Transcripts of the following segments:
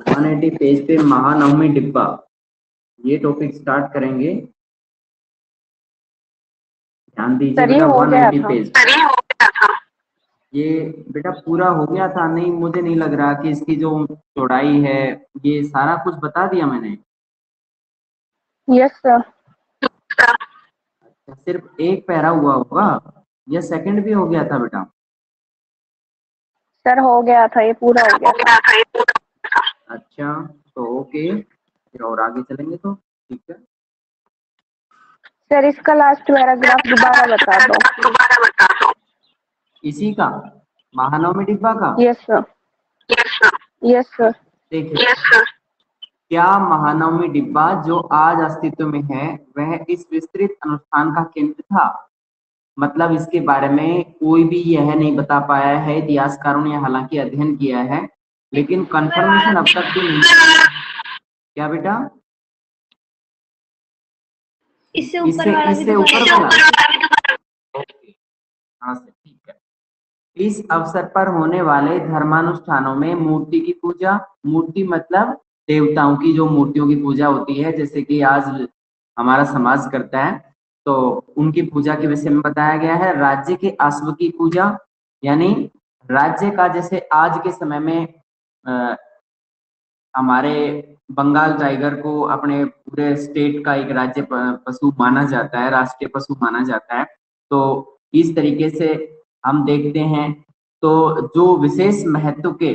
180 page पे महानवमी डिब्बा, ये टॉपिक स्टार्ट करेंगे। ध्यान दीजिए सर ये बेटा, हो गया 180 था। पेज। ये बेटा पूरा हो गया था? नहीं, मुझे नहीं लग रहा कि इसकी जो चौड़ाई है, ये सारा कुछ बता दिया मैंने। Yes sir. अच्छा, सिर्फ एक पैरा हुआ होगा या सेकंड भी हो गया था बेटा? सर हो गया था, ये पूरा हो गया था। अच्छा, तो ओके, फिर और आगे चलेंगे तो ठीक है। सर इसका लास्ट पैराग्राफ दोबारा बता दो। इसी का, महानवमी डिब्बा का? Yes sir. Yes sir. देखिए, क्या महानवमी डिब्बा जो आज अस्तित्व में है वह इस विस्तृत अनुष्ठान का केंद्र था? मतलब इसके बारे में कोई भी यह नहीं बता पाया है, इतिहासकारों ने हालांकि अध्ययन किया है, लेकिन कंफर्मेशन अब तक भी नहीं। क्या बेटा? इससे ऊपर वाला भी ऊपर दोबारा वाला? हाँ से ठीक है। इस अवसर पर होने वाले धर्मानुष्ठानों में मूर्ति की पूजा, मूर्ति मतलब देवताओं की जो मूर्तियों की पूजा होती है, जैसे कि आज हमारा समाज करता है, तो उनकी पूजा के विषय में बताया गया है। राज्य के अश्व की पूजा, यानी राज्य का, जैसे आज के समय में हमारे बंगाल टाइगर को अपने पूरे स्टेट का एक राज्य पशु माना जाता है, राष्ट्रीय पशु माना जाता है। तो इस तरीके से हम देखते हैं, तो जो विशेष महत्व के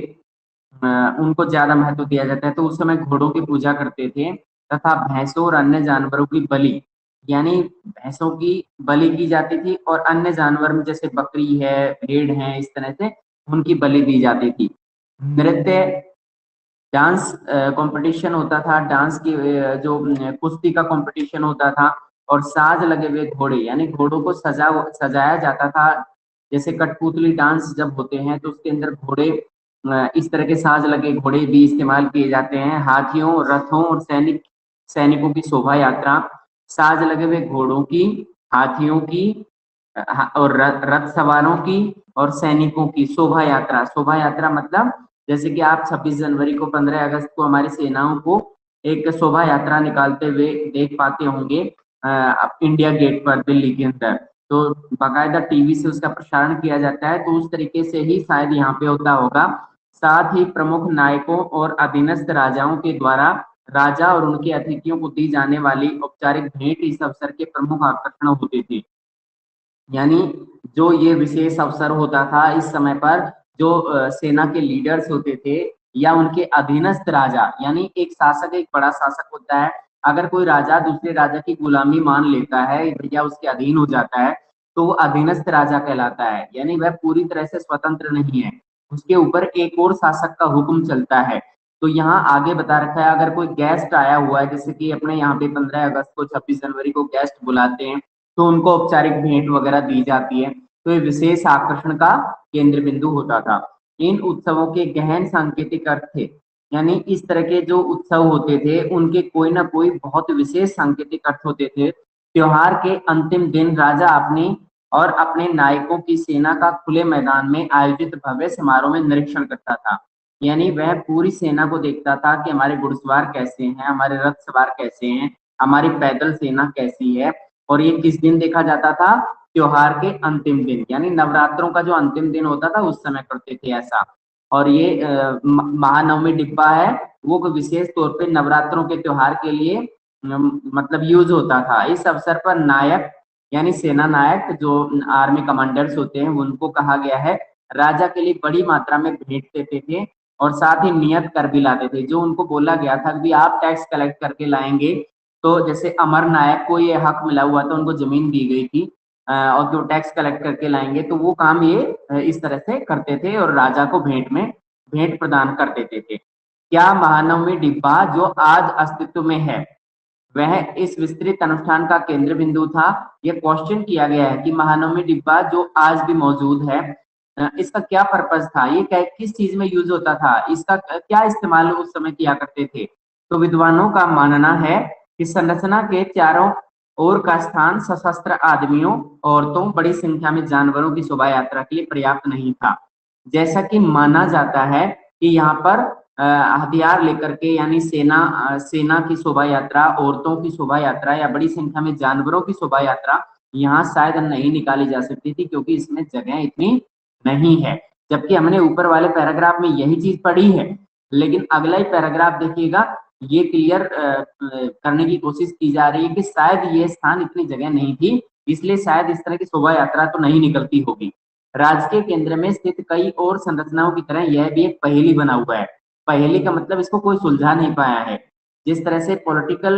उनको ज्यादा महत्व दिया जाता है। तो उस समय घोड़ों की पूजा करते थे, तथा भैंसों और अन्य जानवरों की बलि, यानी भैंसों की बलि की जाती थी, और अन्य जानवर में जैसे बकरी है, भेड़ है, इस तरह से उनकी बलि दी जाती थी। नृत्य, डांस कंपटीशन होता था, डांस की जो कुश्ती का कंपटीशन होता था, और साज लगे हुए घोड़े, यानी घोड़ों को सजाया जाता था। जैसे कठपुतली डांस जब होते हैं तो उसके अंदर घोड़े, इस तरह के साज लगे घोड़े भी इस्तेमाल किए जाते हैं। हाथियों, रथों और सैनिकों की शोभा यात्रा, साज लगे हुए घोड़ों की, हाथियों की, और रथ सवारों की और सैनिकों की शोभा यात्रा। शोभा यात्रा मतलब जैसे कि आप 26 जनवरी को, 15 अगस्त को हमारी सेनाओं को एक शोभा यात्रा निकालते हुए देख पाते होंगे इंडिया गेट पर दिल्ली के अंदर, तो बाकायदा टीवी से उसका प्रसारण किया जाता है। तो उस तरीके से ही शायद यहाँ पे होता होगा। साथ ही प्रमुख नायकों और अधीनस्थ राजाओं के द्वारा राजा और उनके अतिथियों को दी जाने वाली औपचारिक भेंट इस अवसर के प्रमुख आकर्षण होते थे। यानी जो ये विशेष अवसर होता था इस समय पर, जो सेना के लीडर्स होते थे या उनके अधीनस्थ राजा, यानी एक शासक, एक बड़ा शासक होता है, अगर कोई राजा दूसरे राजा की गुलामी मान लेता है या उसके अधीन हो जाता है, तो वो अधीनस्थ राजा कहलाता है, यानी वह पूरी तरह से स्वतंत्र नहीं है, उसके ऊपर एक और शासक का हुक्म चलता है। तो यहाँ आगे बता रखा है, अगर कोई गेस्ट आया हुआ है, जैसे कि अपने यहाँ पे 15 अगस्त को, 26 जनवरी को गेस्ट बुलाते हैं, तो उनको औपचारिक भेंट वगैरह दी जाती है। तो ये विशेष आकर्षण का केंद्र बिंदु होता था। इन उत्सवों के गहन सांकेतिक अर्थ थे, यानी इस तरह के जो उत्सव होते थे उनके कोई ना कोई बहुत विशेष सांकेतिक अर्थ होते थे। त्योहार के अंतिम दिन राजा अपनी और अपने नायकों की सेना का खुले मैदान में आयोजित भव्य समारोह में निरीक्षण करता था। यानी वह पूरी सेना को देखता था कि हमारे घुड़सवार कैसे हैं, हमारे रथ सवार कैसे हैं, हमारी पैदल सेना कैसी है। और ये किस दिन देखा जाता था? त्योहार के अंतिम दिन, यानी नवरात्रों का जो अंतिम दिन होता था उस समय करते थे ऐसा। और ये महानवमी डिब्बा है, वो विशेष तौर पे नवरात्रों के त्योहार के लिए मतलब यूज होता था। इस अवसर पर नायक, यानी सेना नायक, जो आर्मी कमांडर्स होते हैं, उनको कहा गया है, राजा के लिए बड़ी मात्रा में भेंट देते थे और साथ ही नियत कर भी लाते थे। जो उनको बोला गया था कि आप टैक्स कलेक्ट करके लाएंगे, तो जैसे अमर नायक को ये हक मिला हुआ था, उनको जमीन दी गई थी, और जो टैक्स कलेक्ट करके लाएंगे, तो वो काम ये इस तरह से करते थे और राजा को भेंट प्रदान कर देते थे। क्या महानवमी डिब्बा जो आज अस्तित्व में है वह इस विस्तृत अनुष्ठान का केंद्र बिंदु था? यह क्वेश्चन किया गया है कि महानवमी डिब्बा जो आज भी मौजूद है, इसका क्या पर्पज था, ये किस चीज में यूज होता था, इसका क्या इस्तेमाल उस समय किया करते थे? तो विद्वानों का मानना है कि संरचना के चारों ओर का स्थान सशस्त्र आदमियों, औरतों, बड़ी संख्या में जानवरों की शोभा यात्रा के लिए पर्याप्त नहीं था। जैसा कि माना जाता है कि यहाँ पर हथियार लेकर के, यानी सेना की शोभा यात्रा, औरतों की शोभा यात्रा या बड़ी संख्या में जानवरों की शोभा यात्रा यहाँ शायद नहीं निकाली जा सकती थी, क्योंकि इसमें जगह इतनी नहीं है। जबकि हमने ऊपर वाले पैराग्राफ में यही चीज पढ़ी है, लेकिन अगला ही पैराग्राफ देखिएगा, ये क्लियर करने की कोशिश की जा रही है कि शायद ये स्थान इतनी जगह नहीं थी, इसलिए शायद इस तरह की शोभा यात्रा तो नहीं निकलती होगी। राजकीय केंद्र में स्थित कई और संरचनाओं की तरह यह भी एक पहेली बना हुआ है। पहेली का मतलब इसको कोई सुलझा नहीं पाया है। जिस तरह से पॉलिटिकल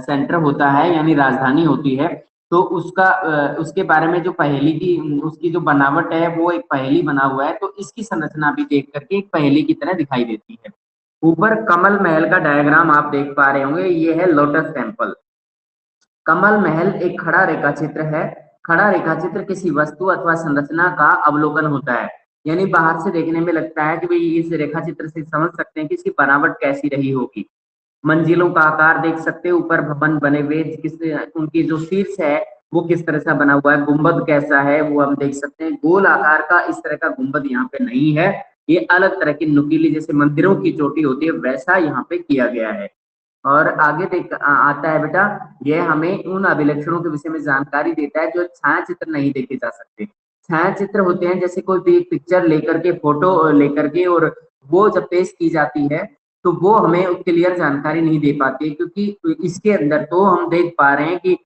सेंटर होता है, यानी राजधानी होती है, तो उसके बारे में जो पहेली की उसकी जो बनावट है वो एक पहेली बना हुआ है, तो इसकी संरचना भी देख करके एक पहेली की तरह दिखाई देती है। ऊपर कमल महल का डायग्राम आप देख पा रहे होंगे, ये है लोटस टेम्पल। कमल महल एक खड़ा रेखा चित्र है। खड़ा रेखा चित्र किसी वस्तु अथवा संरचना का अवलोकन होता है, यानी बाहर से देखने में लगता है कि भाई इस रेखा चित्र से समझ सकते हैं कि इसकी बनावट कैसी रही होगी। मंजिलों का आकार देख सकते हैं, ऊपर भवन बने हुए, उनकी जो शीर्ष है वो किस तरह से बना हुआ है, गुंबद कैसा है वो हम देख सकते हैं। गोल आकार का इस तरह का गुंबद यहाँ पे नहीं है, ये अलग तरह की नुकीली, जैसे मंदिरों की चोटी होती है वैसा यहाँ पे किया गया है। और आगे आता है बेटा, यह हमें उन अभिलक्षणों के विषय में जानकारी देता है जो छाया चित्र नहीं देखे जा सकते। छाया चित्र होते हैं जैसे कोई भी पिक्चर लेकर के, फोटो लेकर के, और वो जब पेश की जाती है तो वो हमें क्लियर जानकारी नहीं दे पाती है, क्योंकि इसके अंदर तो हम देख पा रहे हैं कि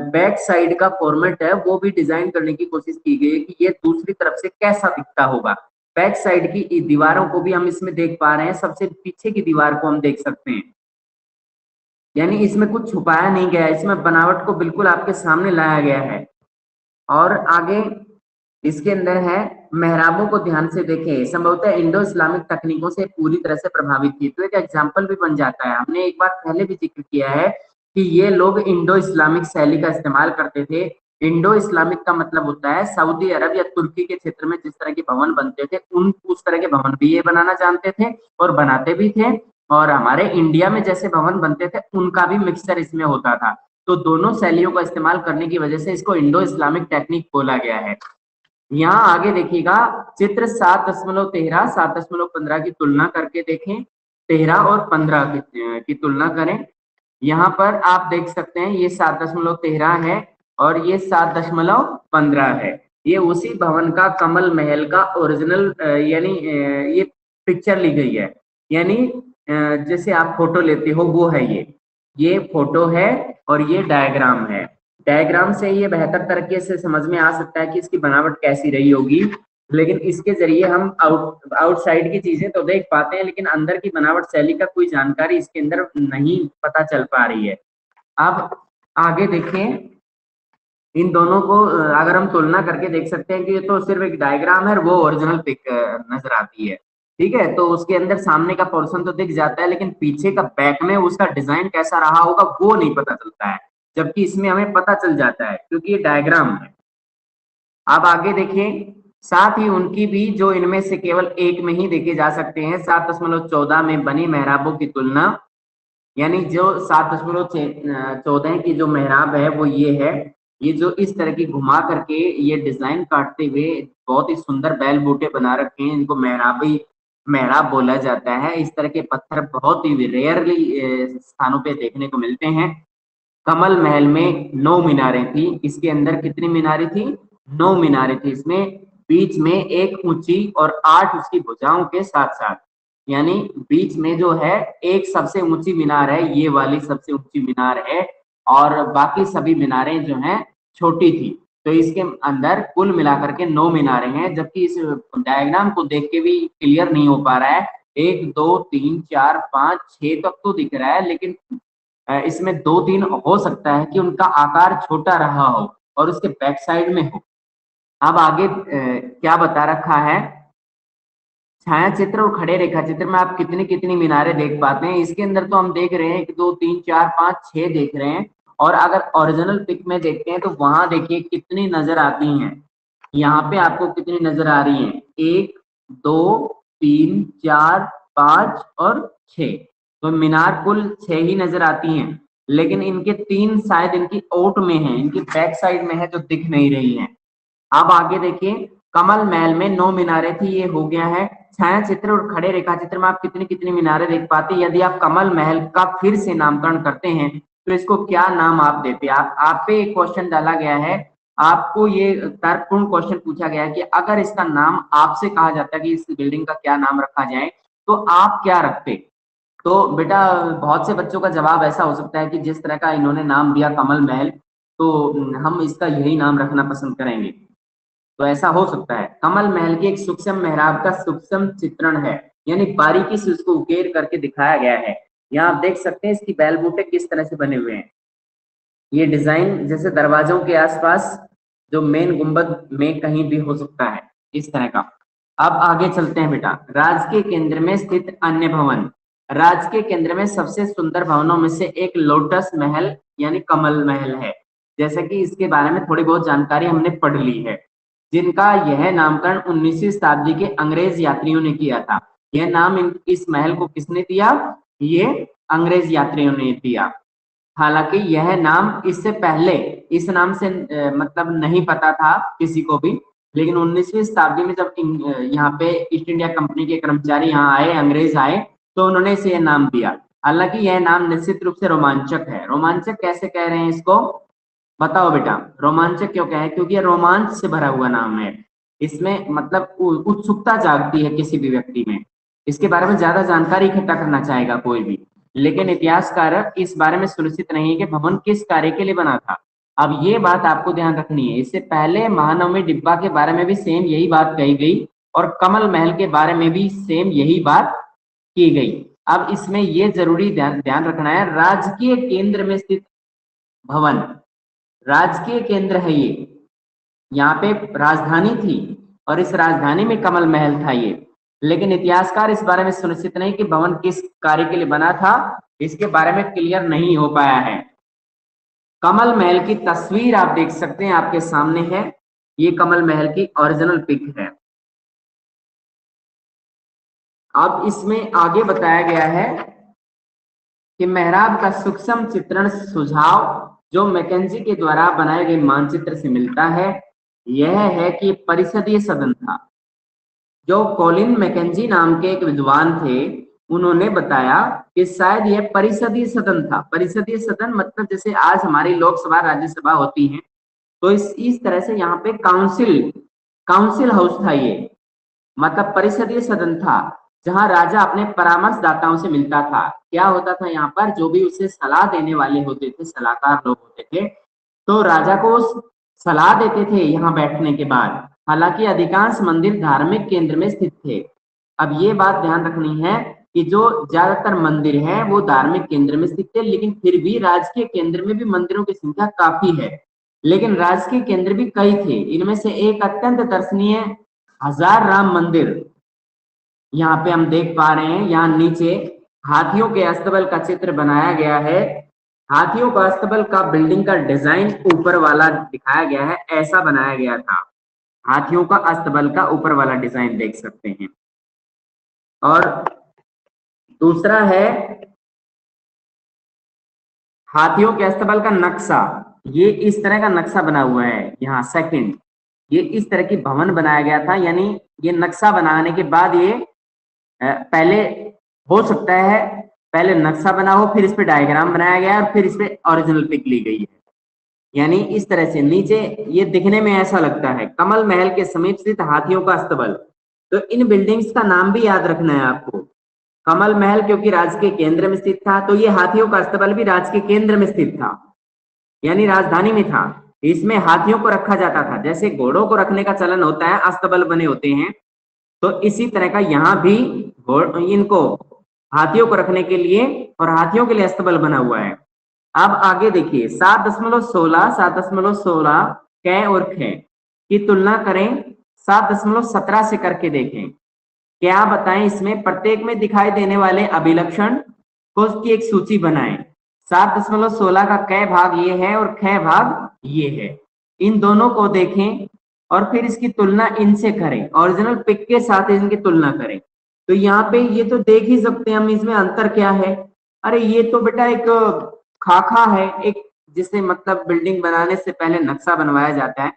बैक साइड का फॉर्मेट है वो भी डिजाइन करने की कोशिश की गई है कि ये दूसरी तरफ से कैसा दिखता होगा। बैक साइड की दीवारों को भी हम इसमें देख पा रहे हैं, सबसे पीछे की दीवार को हम देख सकते हैं, यानी इसमें कुछ छुपाया नहीं गया है, इसमें बनावट को बिल्कुल आपके सामने लाया गया है। और आगे इसके अंदर है, मेहराबों को ध्यान से देखें, संभवतः इंडो इस्लामिक तकनीकों से पूरी तरह से प्रभावित थी। तो एक एग्जाम्पल भी बन जाता है, हमने एक बार पहले भी जिक्र किया है कि ये लोग इंडो इस्लामिक शैली का इस्तेमाल करते थे। इंडो इस्लामिक का मतलब होता है सऊदी अरब या तुर्की के क्षेत्र में जिस तरह के भवन बनते थे उस तरह के भवन भी ये बनाना जानते थे और बनाते भी थे, और हमारे इंडिया में जैसे भवन बनते थे उनका भी मिक्सचर इसमें होता था। तो दोनों शैलियों का इस्तेमाल करने की वजह से इसको इंडो इस्लामिक टेक्निक बोला गया है। यहाँ आगे देखिएगा, चित्र 7.13 7.15 की तुलना करके देखें, 13 और 15 की तुलना करें। यहाँ पर आप देख सकते हैं ये 7.13 है और ये 7.15 है। ये उसी भवन का, कमल महल का ओरिजिनल, यानी ये पिक्चर ली गई है, यानी जैसे आप फोटो लेते हो वो है ये फोटो है और ये डायग्राम है। डायग्राम से ये बेहतर तरीके से समझ में आ सकता है कि इसकी बनावट कैसी रही होगी, लेकिन इसके जरिए हम आउटसाइड की चीजें तो देख पाते हैं, लेकिन अंदर की बनावट शैली का कोई जानकारी इसके अंदर नहीं पता चल पा रही है। अब आगे देखें, इन दोनों को अगर हम तुलना करके देख सकते हैं कि ये तो सिर्फ एक डायग्राम है, वो ओरिजिनल पिक नजर आती है, ठीक है। तो उसके अंदर सामने का पोर्शन तो दिख जाता है, लेकिन पीछे का बैक में उसका डिजाइन कैसा रहा होगा वो नहीं पता चलता है, जबकि इसमें हमें पता चल जाता है क्योंकि ये डायग्राम है। अब आगे देखिए, साथ ही उनकी भी जो इनमें से केवल एक में ही देखे जा सकते हैं, 7.14 में बनी मेहराबों की तुलना, यानी जो 7.14 की जो मेहराब है वो ये है, ये जो इस तरह की घुमा करके ये डिजाइन काटते हुए बहुत ही सुंदर बैल बूटे बना रखे हैं, इनको मेहराब बोला जाता है। इस तरह के पत्थर बहुत ही रेयरली स्थानों पे देखने को मिलते हैं। कमल महल में 9 मीनारें थी, इसके अंदर कितनी मीनारें थी? 9 मीनारें थी। इसमें बीच में एक ऊंची और 8 उसकी भुजाओं के साथ साथ, यानी बीच में जो है एक सबसे ऊंची मीनार है, ये वाली सबसे ऊंची मीनार है, और बाकी सभी मीनारें जो हैं छोटी थी। तो इसके अंदर कुल मिलाकर के 9 मीनारें हैं, जबकि इस डायग्राम को देख के भी क्लियर नहीं हो पा रहा है। 1 2 3 4 5 6 तक तो दिख रहा है, लेकिन इसमें 2-3 हो सकता है कि उनका आकार छोटा रहा हो और उसके बैक साइड में हो। अब आगे क्या बता रखा है, छाया चित्र और खड़े रेखा चित्र में आप कितनी कितनी मीनारें देख पाते हैं। इसके अंदर तो हम देख रहे हैं 1 2 3 4 5 6 देख रहे हैं, और अगर ओरिजिनल पिक में देखते हैं तो वहां देखिए कितनी नजर आती हैं। यहाँ पे आपको कितनी नजर आ रही हैं? 1 2 3 4 5 और 6, तो मीनार कुल 6 ही नजर आती हैं, लेकिन इनके 3 शायद इनकी आउट में है, इनकी बैक साइड में है जो दिख नहीं रही है। अब आगे देखिए, कमल महल में 9 मीनारें थी, ये हो गया है। छाया चित्र और खड़े रेखा चित्र में आप कितनी कितनी मीनारें देख पाते हैं? यदि आप कमल महल का फिर से नामकरण करते हैं तो इसको क्या नाम आप देते हैं? आप पे एक क्वेश्चन डाला गया है, आपको ये तर्कपूर्ण क्वेश्चन पूछा गया है कि अगर इसका नाम आपसे कहा जाता है कि इस बिल्डिंग का क्या नाम रखा जाए तो आप क्या रखते? तो बेटा बहुत से बच्चों का जवाब ऐसा हो सकता है कि जिस तरह का इन्होंने नाम दिया कमल महल, तो हम इसका यही नाम रखना पसंद करेंगे। तो ऐसा हो सकता है। कमल महल की एक सूक्ष्म मेहराब का सूक्ष्म चित्रण है, यानी बारीकी से उसको उकेर करके दिखाया गया है। यहाँ आप देख सकते हैं इसकी बैलबूटे किस तरह से बने हुए हैं। ये डिजाइन जैसे दरवाजों के आसपास जो मेन गुंबद में कहीं भी हो सकता है, इस तरह का। अब आगे चलते हैं बेटा। राज्य के केंद्र में स्थित अन्य भवन। राज्य के केंद्र में सबसे सुंदर भवनों में से एक लोटस महल यानी कमल महल है। जैसा कि इसके बारे में थोड़ी बहुत जानकारी हमने पढ़ ली है, जिनका यह नामकरण 19वीं शताब्दी के अंग्रेज यात्रियों ने किया था। यह नाम इस महल को किसने दिया? ये अंग्रेज यात्रियों ने दिया। हालांकि यह नाम इससे पहले इस नाम से मतलब नहीं पता था किसी को भी, लेकिन 19वीं शताब्दी में जब यहाँ पे ईस्ट इंडिया कंपनी के कर्मचारी यहाँ आए, अंग्रेज आए, तो उन्होंने इसे यह नाम दिया। हालांकि यह नाम निश्चित रूप से रोमांचक है। रोमांचक कैसे कह रहे हैं इसको? बताओ बेटा, रोमांचक क्यों कहे? क्योंकि यह रोमांच से भरा हुआ नाम है। इसमें मतलब उत्सुकता जागती है किसी भी व्यक्ति में, इसके बारे में ज्यादा जानकारी इकट्ठा करना चाहेगा कोई भी। लेकिन इतिहासकार इस बारे में सुनिश्चित नहीं है कि भवन किस कार्य के लिए बना था। अब ये बात आपको ध्यान रखनी है। इससे पहले महानवमी डिब्बा के बारे में भी सेम यही बात कही गई और कमल महल के बारे में भी सेम यही बात की गई। अब इसमें ये जरूरी ध्यान रखना है, राजकीय केंद्र में स्थित भवन, राजकीय केंद्र है ये। यहाँ पे राजधानी थी और इस राजधानी में कमल महल था ये। लेकिन इतिहासकार इस बारे में सुनिश्चित नहीं कि भवन किस कार्य के लिए बना था, इसके बारे में क्लियर नहीं हो पाया है। कमल महल की तस्वीर आप देख सकते हैं, आपके सामने है। ये कमल महल की ओरिजिनल पिक है। अब इसमें आगे बताया गया है कि मेहराब का सूक्ष्म चित्रण सुझाव जो मैकेंजी के द्वारा बनाए गए मानचित्र से मिलता है, यह है कि परिषदीय सदन था। जो कॉलिन मैकेंजी नाम के एक विद्वान थे, उन्होंने बताया कि शायद यह परिषदीय सदन था। परिषदीय सदन मतलब जैसे आज हमारी लोकसभा राज्यसभा होती है, तो इस तरह से यहाँ पे काउंसिल हाउस था ये, मतलब परिषदीय सदन था जहां राजा अपने परामर्शदाताओं से मिलता था। क्या होता था यहाँ पर? जो भी उसे सलाह देने वाले होते थे, सलाहकार लोग होते थे, तो राजा को सलाह देते थे यहाँ बैठने के बाद। हालांकि अधिकांश मंदिर धार्मिक केंद्र में स्थित थे। अब ये बात ध्यान रखनी है कि जो ज्यादातर मंदिर हैं वो धार्मिक केंद्र में स्थित थे, लेकिन फिर भी राजकीय केंद्र में भी मंदिरों की संख्या काफी है। लेकिन राजकीय केंद्र भी कई थे। इनमें से एक अत्यंत दर्शनीय हजार राम मंदिर यहाँ पे हम देख पा रहे हैं। यहाँ नीचे हाथियों के अस्तबल का चित्र बनाया गया है। हाथियों का अस्तबल का बिल्डिंग का डिजाइन ऊपर वाला दिखाया गया है, ऐसा बनाया गया था। हाथियों का अस्तबल का ऊपर वाला डिजाइन देख सकते हैं। और दूसरा है हाथियों के अस्तबल का नक्शा। ये इस तरह का नक्शा बना हुआ है। यहाँ सेकंड, ये इस तरह की भवन बनाया गया था, यानी ये नक्शा बनाने के बाद ये पहले हो सकता है पहले नक्शा बना हो, फिर इस पे डायग्राम बनाया गया और फिर इस पे ओरिजिनल पिक ली गई है। यानी इस तरह से नीचे ये दिखने में ऐसा लगता है। कमल महल के समीप स्थित हाथियों का अस्तबल, तो इन बिल्डिंग्स का नाम भी याद रखना है आपको। कमल महल क्योंकि राज्य के केंद्र में स्थित था, तो ये हाथियों का अस्तबल भी राज्य के केंद्र में स्थित था, यानी राजधानी में था। इसमें हाथियों को रखा जाता था, जैसे घोड़ों को रखने का चलन होता है, अस्तबल बने होते हैं, तो इसी तरह का यहाँ भी इनको हाथियों को रखने के लिए और हाथियों के लिए अस्तबल बना हुआ है। अब आगे देखिए 7.16 कै और ख की तुलना करें 7.17 से करके देखें। क्या बताएं इसमें प्रत्येक में दिखाई देने वाले अभिलक्षण को उसकी एक सूची बनाएं। 7.16 का कै भाग ये है और ख भाग ये है। इन दोनों को देखें और फिर इसकी तुलना इनसे करें, ओरिजिनल पिक के साथ इनकी तुलना करें। तो यहाँ पे ये तो देख ही सकते हैं हम, इसमें अंतर क्या है। अरे ये तो बेटा एक खाका है, एक जिसे मतलब बिल्डिंग बनाने से पहले नक्शा बनवाया जाता है,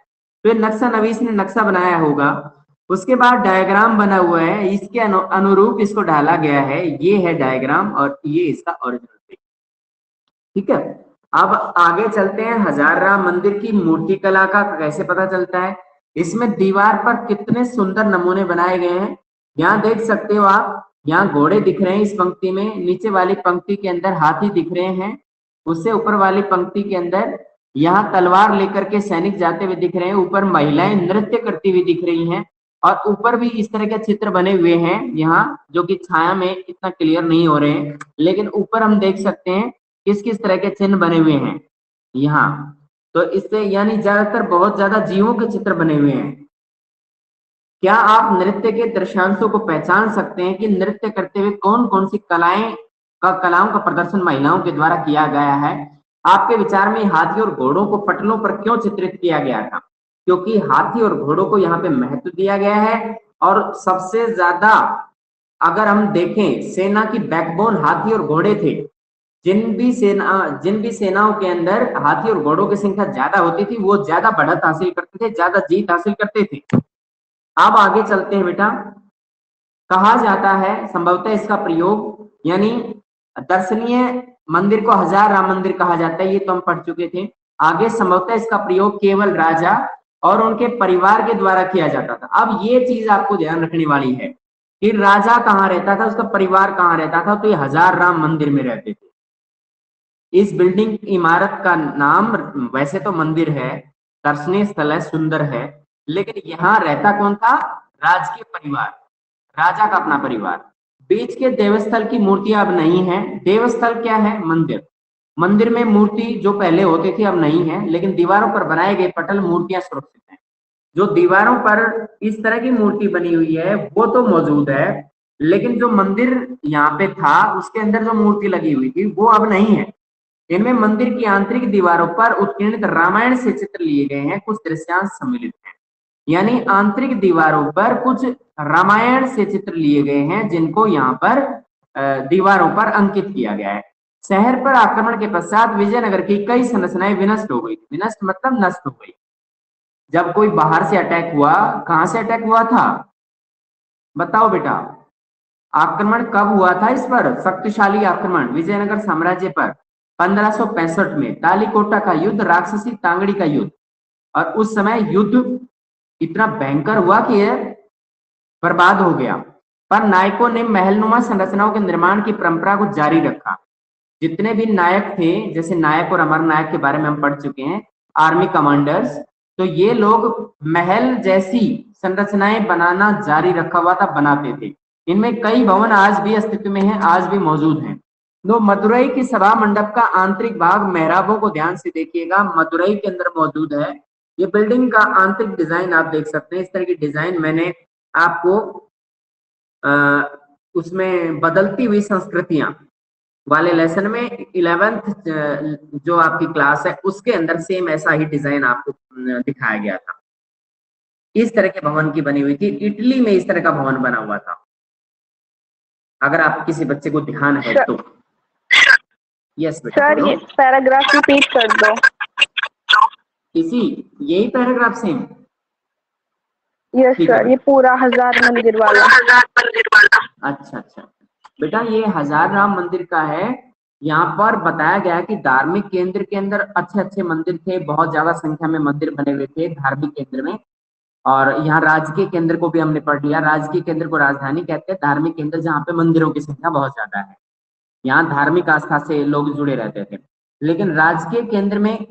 तो तो ये नक्शा नवीस ने नक्शा बनाया होगा। उसके बाद डायग्राम बना हुआ है, इसके अनुरूप इसको ढाला गया है। ये है डायग्राम और ये इसका ओरिजिनल पिक। ठीक है, अब आगे चलते हैं। हजार राम मंदिर की मूर्ति कला का कैसे पता चलता है। इसमें दीवार पर कितने सुंदर नमूने बनाए गए हैं, यहाँ देख सकते हो आप। यहाँ घोड़े दिख रहे हैं इस पंक्ति में, नीचे वाली पंक्ति के अंदर हाथी दिख रहे हैं, उससे ऊपर वाली पंक्ति के अंदर यहाँ तलवार लेकर के सैनिक जाते हुए दिख रहे हैं, ऊपर महिलाएं नृत्य करती हुई दिख रही हैं, और ऊपर भी इस तरह के चित्र बने हुए हैं यहाँ, जो कि छाया में इतना क्लियर नहीं हो रहे हैं, लेकिन ऊपर हम देख सकते हैं किस किस तरह के चिन्ह बने हुए हैं यहाँ। तो इससे यानी ज्यादातर बहुत ज्यादा जीवों के चित्र बने हुए हैं। क्या आप नृत्य के दृश्यांशों को पहचान सकते हैं कि नृत्य करते हुए कौन कौन सी कलाओं का प्रदर्शन महिलाओं के द्वारा किया गया है। आपके विचार में हाथी और घोड़ों को पटलों पर क्यों चित्रित किया गया था। क्योंकि हाथी और घोड़ों को यहाँ पे महत्व दिया गया है, और सबसे ज्यादा अगर हम देखें सेना की बैकबोन हाथी और घोड़े थे। जिन भी सेनाओं के अंदर हाथी और घोड़ों की संख्या ज्यादा होती थी, वो ज्यादा बढ़त हासिल करते थे, ज्यादा जीत हासिल करते थे। अब आगे चलते हैं बेटा। कहा जाता है संभवतः इसका प्रयोग, यानी दर्शनीय मंदिर को हजार राम मंदिर कहा जाता है, ये तो हम पढ़ चुके थे। आगे संभवतः इसका प्रयोग केवल राजा और उनके परिवार के द्वारा किया जाता था। अब ये चीज आपको ध्यान रखने वाली है कि राजा कहाँ रहता था, उसका परिवार कहाँ रहता था। तो ये हजार राम मंदिर में रहते थे। इस बिल्डिंग इमारत का नाम वैसे तो मंदिर है, दर्शनीय स्थल है, सुंदर है, लेकिन यहाँ रहता कौन था, राजकीय परिवार, राजा का अपना परिवार। बीच के देवस्थल की मूर्तियां अब नहीं है। देवस्थल क्या है, मंदिर। मंदिर में मूर्ति जो पहले होती थी अब नहीं है, लेकिन दीवारों पर बनाए गए पटल मूर्तियां सुरक्षित हैं। जो दीवारों पर इस तरह की मूर्ति बनी हुई है वो तो मौजूद है, लेकिन जो मंदिर यहाँ पे था उसके अंदर जो मूर्ति लगी हुई थी वो अब नहीं है। इनमें मंदिर की आंतरिक दीवारों पर उत्कीर्णित रामायण से चित्र लिए गए हैं, कुछ दृश्यांश सम्मिलित हैं। यानी आंतरिक दीवारों पर कुछ रामायण से चित्र लिए गए हैं, जिनको यहाँ पर दीवारों पर अंकित किया गया है। शहर पर आक्रमण के पश्चात विजयनगर की कई संरचनाएं विनष्ट हो गई। विनष्ट मतलब नष्ट हो गई। जब कोई बाहर से अटैक हुआ, कहां से अटैक हुआ था बताओ बेटा। आक्रमण कब हुआ था इस पर, शक्तिशाली आक्रमण विजयनगर साम्राज्य पर 1565 में तालीकोटा का युद्ध, राक्षसी तांगड़ी का युद्ध। और उस समय युद्ध इतना भयंकर हुआ कि यह बर्बाद हो गया, पर नायकों ने महलनुमा संरचनाओं के निर्माण की परंपरा को जारी रखा। जितने भी नायक थे, जैसे नायक और अमर नायक के बारे में हम पढ़ चुके हैं, आर्मी कमांडर्स, तो ये लोग महल जैसी संरचनाएं बनाना जारी रखा हुआ था, बनाते थे। इनमें कई भवन आज भी अस्तित्व में हैं, आज भी मौजूद हैं। तो मदुरई की सभा मंडप का आंतरिक भाग मेहराबों को ध्यान से देखिएगा, मदुरई के अंदर मौजूद है। ये बिल्डिंग का आंतरिक डिजाइन आप देख सकते हैं। इस तरह की डिजाइन मैंने आपको उसमें बदलती हुई संस्कृतियां वाले लेसन में 11th जो आपकी क्लास है उसके अंदर सेम ऐसा ही डिजाइन आपको दिखाया गया था। इस तरह के भवन की बनी हुई थी। इटली में इस तरह का भवन बना हुआ था, अगर आप किसी बच्चे को ध्यान है तो। यस बेटा। सर ये पैराग्राफ रिपीट कर दो। इसी यही पैराग्राफ सेम। यस सर, ये पूरा हजार मंदिर वाला। अच्छा बेटा, ये हजार राम मंदिर का है। यहाँ पर बताया गया है कि धार्मिक केंद्र के अंदर अच्छे अच्छे मंदिर थे, बहुत ज्यादा संख्या में मंदिर बने हुए थे धार्मिक केंद्र में। और यहाँ राजकीय केंद्र को भी हमने पढ़ लिया। राजकीय केंद्र को राजधानी कहते हैं, धार्मिक केंद्र जहाँ पे मंदिरों की संख्या बहुत ज्यादा है, यहाँ धार्मिक आस्था से लोग जुड़े रहते थे। लेकिन राजकीय केंद्र में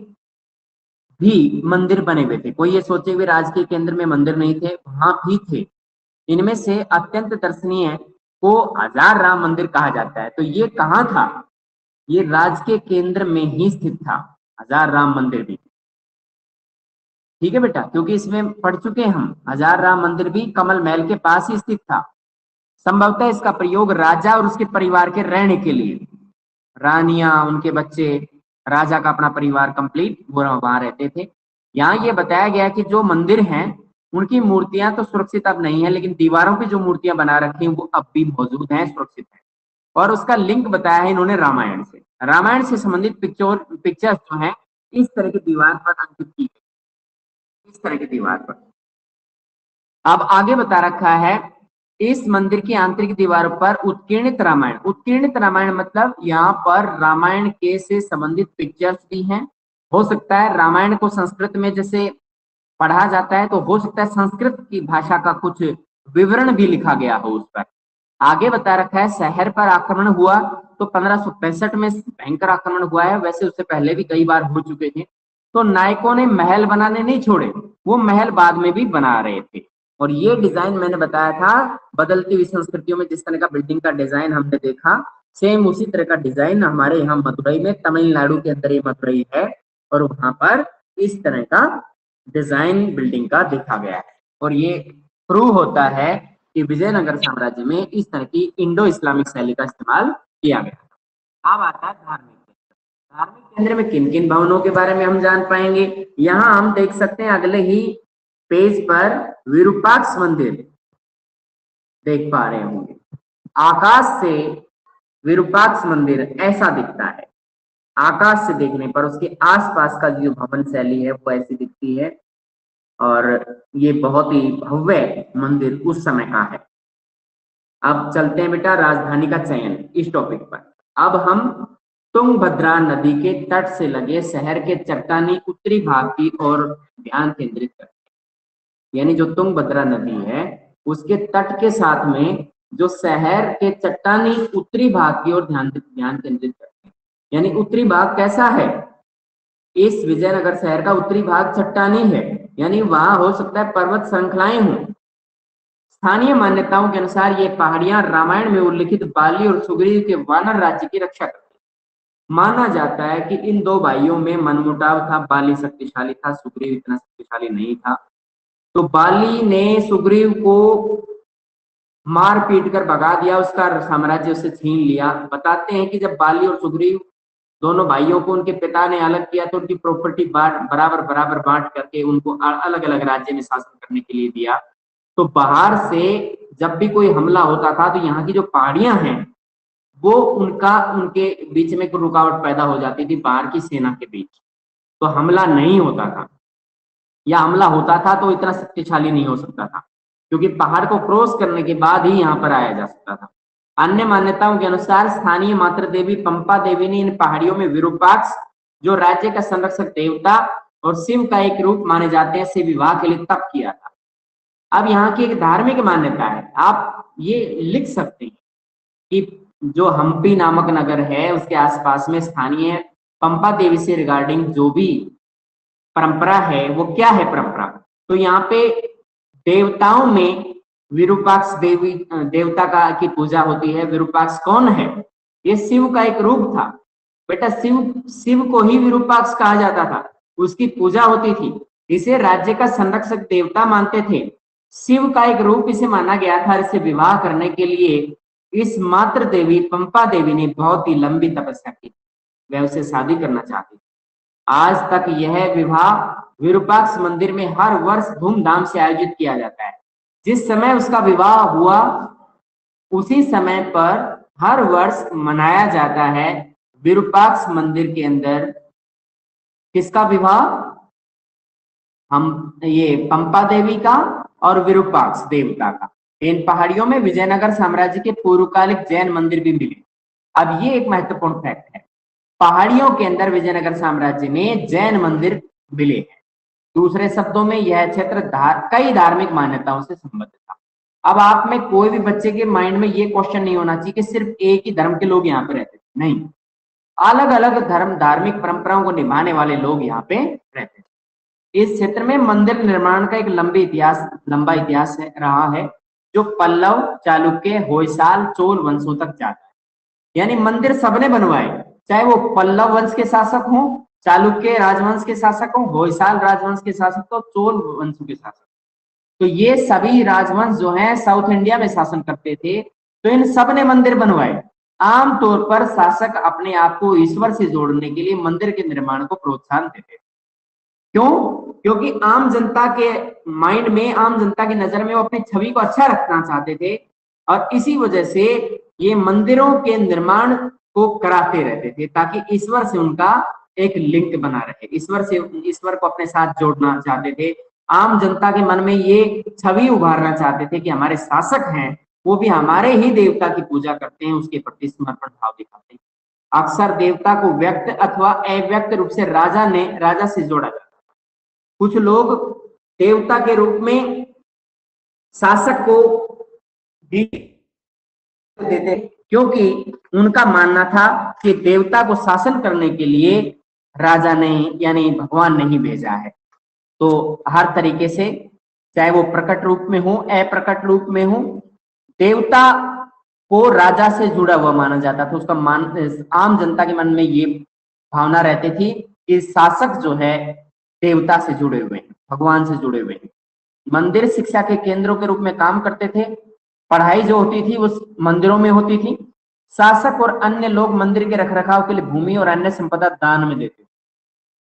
भी मंदिर बने हुए थे। कोई ये सोचे हुए राजकीय केंद्र में मंदिर नहीं थे, वहां भी थे। इनमें से अत्यंत दर्शनीय को हजार राम मंदिर कहा जाता है। तो ये कहाँ था, ये राजकीय केंद्र में ही स्थित था हजार राम मंदिर भी। ठीक है बेटा, क्योंकि इसमें पढ़ चुके हैं हम, हजार राम मंदिर भी कमल महल के पास ही स्थित था। संभवतः इसका प्रयोग राजा और उसके परिवार के रहने के लिए, रानियां, उनके बच्चे, राजा का अपना परिवार कंप्लीट वो वहां रहते थे। यहाँ ये बताया गया कि जो मंदिर हैं उनकी मूर्तियां तो सुरक्षित अब नहीं है, लेकिन दीवारों की जो मूर्तियां बना रखी हैं वो अब भी मौजूद हैं, सुरक्षित है। और उसका लिंक बताया है इन्होंने रामायण से। रामायण से संबंधित पिक्चर्स जो है इस तरह की दीवार पर अंकित की गई। इस तरह की दीवार पर। अब आगे बता रखा है इस मंदिर की आंतरिक दीवार पर उत्कीर्णित रामायण। उत्कीर्णित रामायण मतलब यहाँ पर रामायण के से संबंधित पिक्चर्स भी हैं। हो सकता है रामायण को संस्कृत में जैसे पढ़ा जाता है तो हो सकता है संस्कृत की भाषा का कुछ विवरण भी लिखा गया हो उस पर। आगे बता रखा है शहर पर आक्रमण हुआ तो 1565 में भयंकर आक्रमण हुआ है, वैसे उससे पहले भी कई बार हो चुके थे। तो नायकों ने महल बनाने नहीं छोड़े, वो महल बाद में भी बना रहे थे। और ये डिजाइन मैंने बताया था बदलती हुई संस्कृतियों में जिस तरह का बिल्डिंग का डिजाइन हमने देखा, सेम उसी तरह का डिजाइन हमारे यहाँ मदुरई में, तमिलनाडु के अंदर ये मदुरई है, और वहां पर इस तरह का डिजाइन बिल्डिंग का देखा गया है। और ये प्रूव होता है कि विजयनगर साम्राज्य में इस तरह की इंडो इस्लामिक शैली का इस्तेमाल किया गया। अब आता है धार्मिक केंद्र। धार्मिक केंद्र में किन किन भवनों के बारे में हम जान पाएंगे, यहाँ हम देख सकते हैं अगले ही पेज पर विरूपाक्ष मंदिर देख पा रहे होंगे। आकाश से विरूपाक्ष मंदिर ऐसा दिखता है, आकाश से देखने पर उसके आसपास का जो भवन शैली है वो ऐसी दिखती है, और ये बहुत ही भव्य मंदिर उस समय का है। अब चलते हैं बेटा राजधानी का चयन इस टॉपिक पर। अब हम तुंगभद्रा नदी के तट से लगे शहर के चट्टानी उत्तरी भाग की ओर ध्यान केंद्रित करते हैं। यानी जो तुंगभद्रा नदी है उसके तट के साथ में जो शहर के चट्टानी उत्तरी भाग की ओर ध्यान केंद्रित करते हैं। यानी उत्तरी भाग कैसा है, इस विजयनगर शहर का उत्तरी भाग चट्टानी है, यानी वहां हो सकता है पर्वत श्रृंखलाएं हों। स्थानीय मान्यताओं के अनुसार ये पहाड़ियां रामायण में उल्लिखित बाली और सुग्रीव के वानर राज्य की रक्षा करती हैं। माना जाता है कि इन दो भाइयों में मनमुटाव था, बाली शक्तिशाली था, सुग्रीव इतना शक्तिशाली नहीं था। तो बाली ने सुग्रीव को मार पीट कर भगा दिया, उसका साम्राज्य उससे छीन लिया। बताते हैं कि जब बाली और सुग्रीव दोनों भाइयों को उनके पिता ने अलग किया तो उनकी प्रॉपर्टी बराबर बराबर बांट करके उनको अलग अलग राज्य में शासन करने के लिए दिया। तो बाहर से जब भी कोई हमला होता था तो यहाँ की जो पहाड़ियां हैं वो उनके बीच में कोई रुकावट पैदा हो जाती थी बाहर की सेना के बीच, तो हमला नहीं होता था, या हमला होता था तो इतना शक्तिशाली नहीं हो सकता था, क्योंकि पहाड़ को क्रॉस करने के बाद ही यहाँ पर आया जा सकता था। अन्य मान्यताओं के अनुसार स्थानीय मातृ देवी पंपा देवी ने इन पहाड़ियों में विरूपाक्ष, जो राज्य का संरक्षक देवता और शिव का एक रूप माने जाते हैं, से विवाह के लिए तप किया था। अब यहाँ की एक धार्मिक मान्यता है, आप ये लिख सकते हैं कि जो हम्पी नामक नगर है उसके आसपास में स्थानीय पंपा देवी से रिगार्डिंग जो भी परंपरा है वो क्या है परंपरा। तो यहाँ पे देवताओं में विरूपाक्ष देवता की पूजा होती है। विरूपाक्ष कौन है, ये शिव का एक रूप था बेटा। शिव को ही विरूपाक्ष कहा जाता था, उसकी पूजा होती थी, इसे राज्य का संरक्षक देवता मानते थे। शिव का एक रूप इसे माना गया था। इसे विवाह करने के लिए इस मातृ देवी पंपा देवी ने बहुत ही लंबी तपस्या की, वह उसे शादी करना चाहती थी। आज तक यह विवाह विरूपाक्ष मंदिर में हर वर्ष धूमधाम से आयोजित किया जाता है। जिस समय उसका विवाह हुआ उसी समय पर हर वर्ष मनाया जाता है विरूपाक्ष मंदिर के अंदर किसका विवाह, हम ये पंपा देवी का और विरूपाक्ष देवता का। इन पहाड़ियों में विजयनगर साम्राज्य के पूर्वकालिक जैन मंदिर भी मिले। अब ये एक महत्वपूर्ण फैक्ट है, पहाड़ियों के अंदर विजयनगर साम्राज्य में जैन मंदिर मिले हैं। दूसरे शब्दों में यह क्षेत्र कई धार्मिक मान्यताओं से संबंधित था। अब आप में कोई भी बच्चे के माइंड में ये क्वेश्चन नहीं होना चाहिए कि सिर्फ एक ही धर्म के लोग यहाँ पे रहते थे, नहीं, अलग अलग धार्मिक परंपराओं को निभाने वाले लोग यहाँ पे रहते थे। इस क्षेत्र में मंदिर निर्माण का एक लंबा इतिहास रहा है, जो पल्लव, चालुक्य, होयसाल, चोल वंशों तक जाता है। यानी मंदिर सबने बनवाए, चाहे वो पल्लव वंश के शासक हों, चालुक्य राजवंश के शासक हों, होयसाल राजवंश के शासक हो, चोल वंश के शासक। तो ये सभी राजवंश जो हैं साउथ इंडिया में शासन करते थे, तो इन सब ने मंदिर बनवाए। आमतौर पर शासक अपने आप को ईश्वर से जोड़ने के लिए मंदिर के निर्माण को प्रोत्साहन देते थे। क्यों? क्योंकि आम जनता के माइंड में, आम जनता की नजर में वो अपनी छवि को अच्छा रखना चाहते थे, और इसी वजह से ये मंदिरों के निर्माण को कराते रहते थे ताकि ईश्वर से उनका एक लिंक बना रहे, ईश्वर को अपने साथ जोड़ना चाहते थे। आम जनता के मन में ये छवि उभारना चाहते थे कि हमारे शासक हैं वो भी हमारे ही देवता की पूजा करते हैं, उसके प्रति समर्पण भाव दिखाते हैं। अक्सर देवता को व्यक्त अथवा अव्यक्त रूप से राजा से जोड़ा जाता है। कुछ लोग देवता के रूप में शासक को भी देते क्योंकि उनका मानना था कि देवता को शासन करने के लिए राजा ने यानी भगवान नहीं भेजा है। तो हर तरीके से चाहे वो प्रकट रूप में हो अप्रकट रूप में हो, देवता को राजा से जुड़ा हुआ माना जाता था। उसका आम जनता के मन में ये भावना रहती थी कि शासक जो है देवता से जुड़े हुए हैं, भगवान से जुड़े हुए हैं। मंदिर शिक्षा के केंद्रों के रूप में काम करते थे। पढ़ाई जो होती थी वो मंदिरों में होती थी। शासक और अन्य लोग मंदिर के रखरखाव के लिए भूमि और अन्य संपदा दान में देते।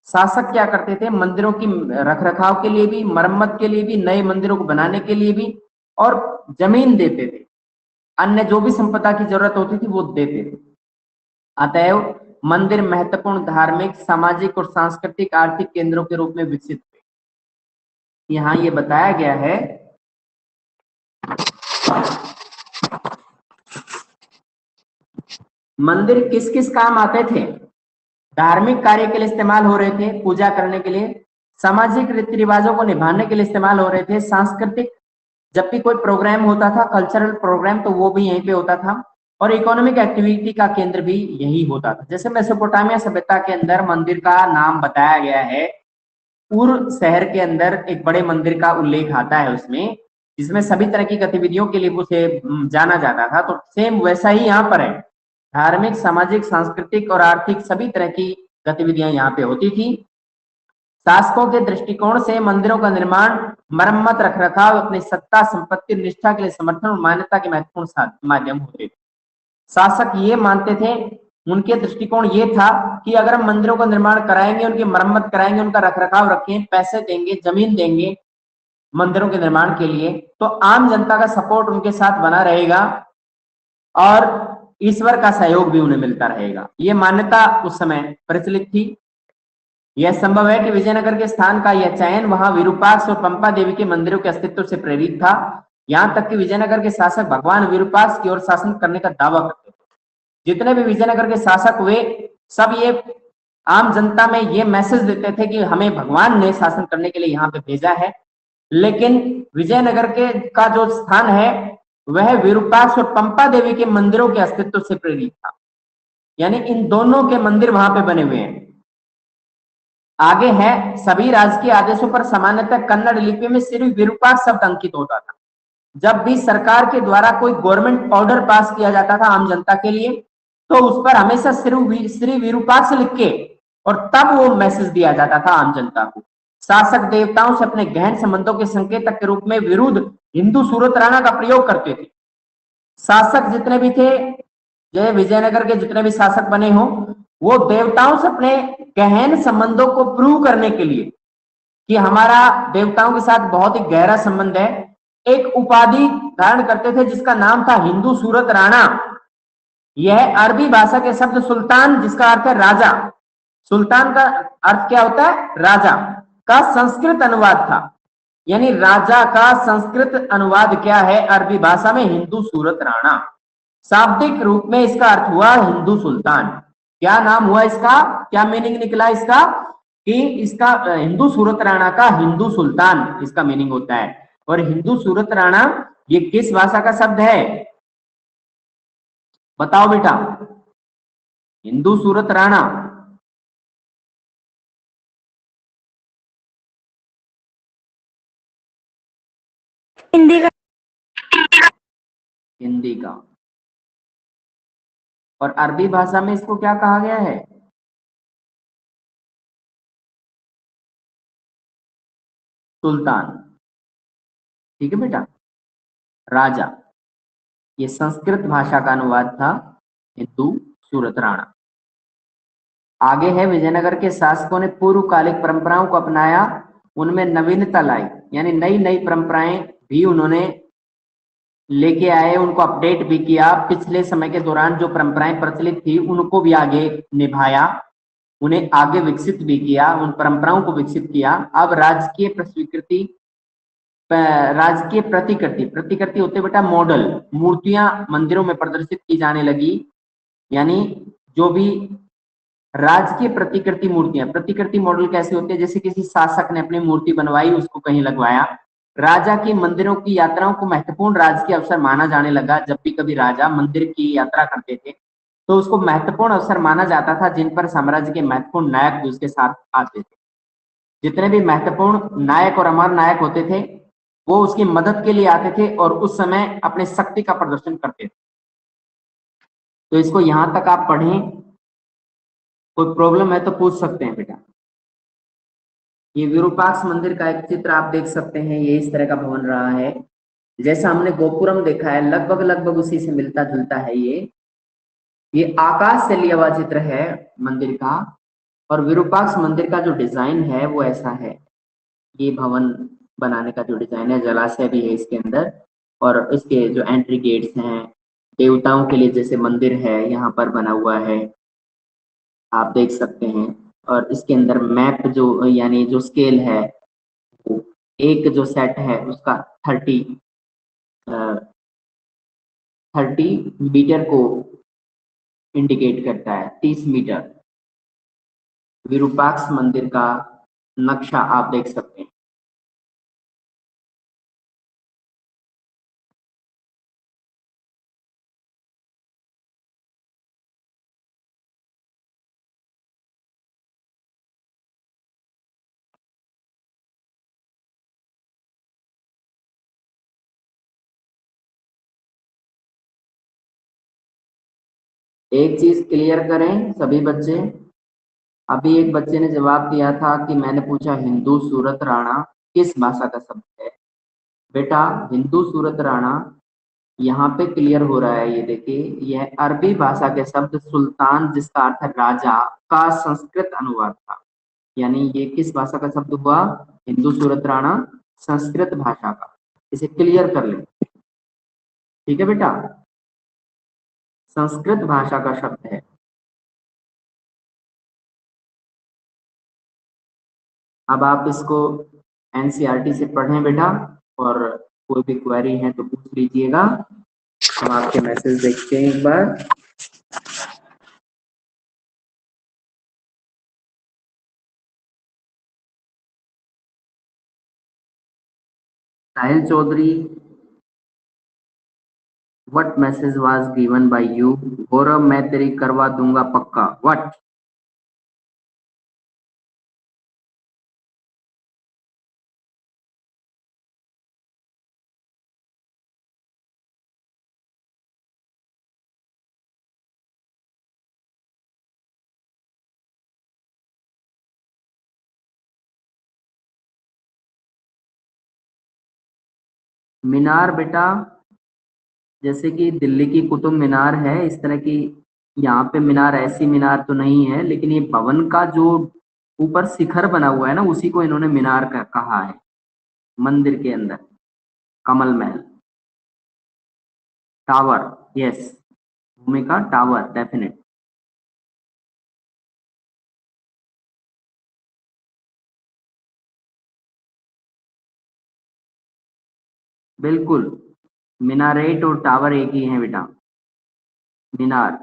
शासक क्या करते थे, मंदिरों की रखरखाव के लिए भी, मरम्मत के लिए भी, नए मंदिरों को बनाने के लिए भी, और जमीन देते थे। अन्य जो भी संपदा की जरूरत होती थी वो देते थे। अतएव मंदिर महत्वपूर्ण धार्मिक, सामाजिक और सांस्कृतिक आर्थिक केंद्रों के रूप में विकसित हुए। यहाँ ये बताया गया है मंदिर किस किस काम आते थे। धार्मिक कार्य के लिए इस्तेमाल हो रहे थे, पूजा करने के लिए। सामाजिक रीति रिवाजों को निभाने के लिए इस्तेमाल हो रहे थे। सांस्कृतिक, जब भी कोई प्रोग्राम होता था, कल्चरल प्रोग्राम, तो वो भी यहीं पे होता था। और इकोनॉमिक एक्टिविटी का केंद्र भी यही होता था। जैसे मेसोपोटामिया सभ्यता के अंदर मंदिर का नाम बताया गया है, उर शहर के अंदर एक बड़े मंदिर का उल्लेख आता है उसमें, जिसमें सभी तरह की गतिविधियों के लिए उसे जाना जाता था। तो सेम वैसा ही यहाँ पर है। धार्मिक, सामाजिक, सांस्कृतिक और आर्थिक सभी तरह की गतिविधियां यहाँ पे होती थी। शासकों के दृष्टिकोण से मंदिरों का निर्माण, मरम्मत, रखरखाव अपनी सत्ता, संपत्ति, निष्ठा के लिए समर्थन और मान्यता के महत्वपूर्ण माध्यम होते थे। शासक ये मानते थे, उनके दृष्टिकोण ये था कि अगर हम मंदिरों का निर्माण कराएंगे, उनकी मरम्मत कराएंगे, उनका रखरखाव रखें, पैसे देंगे, जमीन देंगे मंदिरों के निर्माण के लिए, तो आम जनता का सपोर्ट उनके साथ बना रहेगा और ईश्वर का सहयोग भी उन्हें मिलता रहेगा। ये मान्यता उस समय प्रचलित थी। यह संभव है कि विजयनगर के स्थान का यह चयन वहां विरूपाक्ष और पंपा देवी के मंदिरों के अस्तित्व से प्रेरित था। यहां तक कि विजयनगर के शासक भगवान विरूपाक्ष की ओर शासन करने का दावा करते थे। जितने भी विजयनगर के शासक हुए, सब ये आम जनता में ये मैसेज देते थे कि हमें भगवान ने शासन करने के लिए यहाँ पे भेजा है। लेकिन विजयनगर के का जो स्थान है वह विरूपाक्ष और पंपा देवी के मंदिरों के अस्तित्व से प्रेरित था। यानी इन दोनों के मंदिर वहां पे बने हुए हैं। आगे है, सभी राजकीय आदेशों पर सामान्यतः कन्नड़ लिपि में सिर्फ विरूपाक्ष शब्द अंकित होता था। जब भी सरकार के द्वारा कोई गवर्नमेंट ऑर्डर पास किया जाता था आम जनता के लिए, तो उस पर हमेशा श्री विरूपाक्ष लिख के और तब वो मैसेज दिया जाता था आम जनता को। शासक देवताओं से अपने गहन संबंधों के संकेतक के रूप में विरुद्ध हिंदू सूरत राणा का प्रयोग करते थे। शासक जितने भी थे, जय विजयनगर के जितने भी शासक बने हो, वो देवताओं से अपने गहन संबंधों को प्रूव करने के लिए कि हमारा देवताओं के साथ बहुत ही गहरा संबंध है, एक उपाधि धारण करते थे जिसका नाम था हिंदू सूरत राणा। यह अरबी भाषा के शब्द सुल्तान, जिसका अर्थ है राजा, सुल्तान का अर्थ क्या होता है, राजा, का संस्कृत अनुवाद था। यानी राजा का संस्कृत अनुवाद क्या है अरबी भाषा में, हिंदू सूरत राणा। शाब्दिक रूप में इसका अर्थ हुआ हिंदू सुल्तान। क्या नाम हुआ इसका, क्या मीनिंग निकला इसका, कि इसका हिंदू सूरत राणा का हिंदू सुल्तान इसका मीनिंग होता है। और हिंदू सूरत राणा ये किस भाषा का शब्द है, बताओ बेटा। हिंदू सूरत राणा हिंदी का। हिंदी का। और अरबी भाषा में इसको क्या कहा गया है, सुल्तान। ठीक है बेटा, राजा। ये संस्कृत भाषा का अनुवाद था हिंदू सूरत राणा। आगे है, विजयनगर के शासकों ने पूर्वकालिक परंपराओं को अपनाया, उनमें नवीनता लाई, यानी नई नई परंपराएं भी उन्होंने लेके आए, उनको अपडेट भी किया। पिछले समय के दौरान जो परंपराएं प्रचलित थी उनको भी आगे निभाया, उन्हें आगे विकसित भी किया, उन परंपराओं को विकसित किया। अब राजकीय स्वीकृति राजकीय प्रतिकृति, प्रतिकृति होते बेटा मॉडल, मूर्तियां मंदिरों में प्रदर्शित की जाने लगी। यानी जो भी राजकीय प्रतिकृति मूर्तियां, प्रतिकृति मॉडल कैसे होते हैं, जैसे किसी शासक ने अपनी मूर्ति बनवाई, उसको कहीं लगवाया। राजा की मंदिरों की यात्राओं को महत्वपूर्ण राजकीय अवसर माना जाने लगा। जब भी कभी राजा मंदिर की यात्रा करते थे तो उसको महत्वपूर्ण अवसर माना जाता था, जिन पर साम्राज्य के महत्वपूर्ण नायक भी उसके साथ आते थे। जितने भी महत्वपूर्ण नायक और अमर नायक होते थे वो उसकी मदद के लिए आते थे और उस समय अपने शक्ति का प्रदर्शन करते थे। तो इसको यहां तक आप पढ़ें, कोई प्रॉब्लम है तो पूछ सकते हैं बेटा। ये विरूपाक्ष मंदिर का एक चित्र आप देख सकते हैं, ये इस तरह का भवन रहा है। जैसा हमने गोपुरम देखा है लगभग लगभग उसी से मिलता जुलता है। ये आकाश से लिया हुआ चित्र है मंदिर का, और विरूपाक्ष मंदिर का जो डिजाइन है वो ऐसा है। ये भवन बनाने का जो डिजाइन है, जलाशय भी है इसके अंदर, और इसके जो एंट्री गेट्स हैं, देवताओं के लिए जैसे मंदिर है यहाँ पर बना हुआ है, आप देख सकते हैं। और इसके अंदर मैप जो यानी जो स्केल है, एक जो सेट है उसका 30 मीटर को इंडिकेट करता है, 30 मीटर। विरूपाक्ष मंदिर का नक्शा आप देख सकते हैं। एक चीज क्लियर करें सभी बच्चे, अभी एक बच्चे ने जवाब दिया था कि मैंने पूछा हिंदू सूरत राणा किस भाषा का शब्द है। बेटा हिंदू सूरत राणा यहाँ पे क्लियर हो रहा है, ये देखिए यह अरबी भाषा के शब्द सुल्तान जिसका अर्थ है राजा का संस्कृत अनुवाद था। यानी ये किस भाषा का शब्द हुआ, हिंदू सूरत राणा संस्कृत भाषा का। इसे क्लियर कर लें, ठीक है बेटा, संस्कृत भाषा का शब्द है। अब आप इसको एनसीईआरटी से पढ़ें बेटा, और कोई भी क्वेरी है तो पूछ लीजिएगा। हम आपके मैसेज देखते हैं एक बार। Sahil Chaudhary, what message was given by you. Gaurav मैं तेरी करवा दूंगा पक्का, व्हाट। मीनार बेटा जैसे कि दिल्ली की कुतुब मीनार है, इस तरह की यहाँ पे मीनार, ऐसी मीनार तो नहीं है, लेकिन ये भवन का जो ऊपर शिखर बना हुआ है ना उसी को इन्होंने मीनार का कहा है। मंदिर के अंदर कमल महल, टावर, यस, भूमिका टावर डेफिनेट। बिल्कुल, मीनारेट और टावर एक ही है बेटा, मीनार।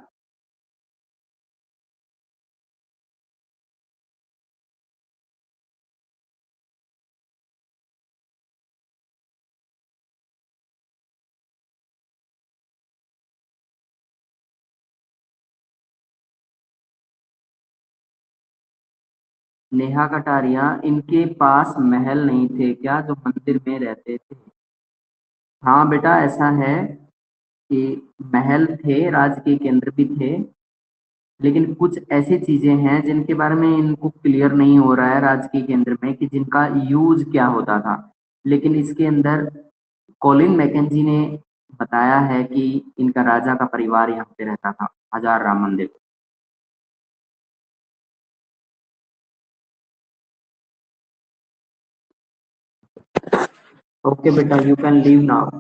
नेहा कटारिया, इनके पास महल नहीं थे क्या जो मंदिर में रहते थे। हाँ बेटा ऐसा है कि महल थे, राजकीय केंद्र भी थे, लेकिन कुछ ऐसी चीजें हैं जिनके बारे में इनको क्लियर नहीं हो रहा है राजकीय केंद्र में कि जिनका यूज क्या होता था। लेकिन इसके अंदर कॉलिन मैकेंजी ने बताया है कि इनका राजा का परिवार यहाँ पे रहता था, हजार राम मंदिर। ओके बेटा, यू कैन लीव नाउ।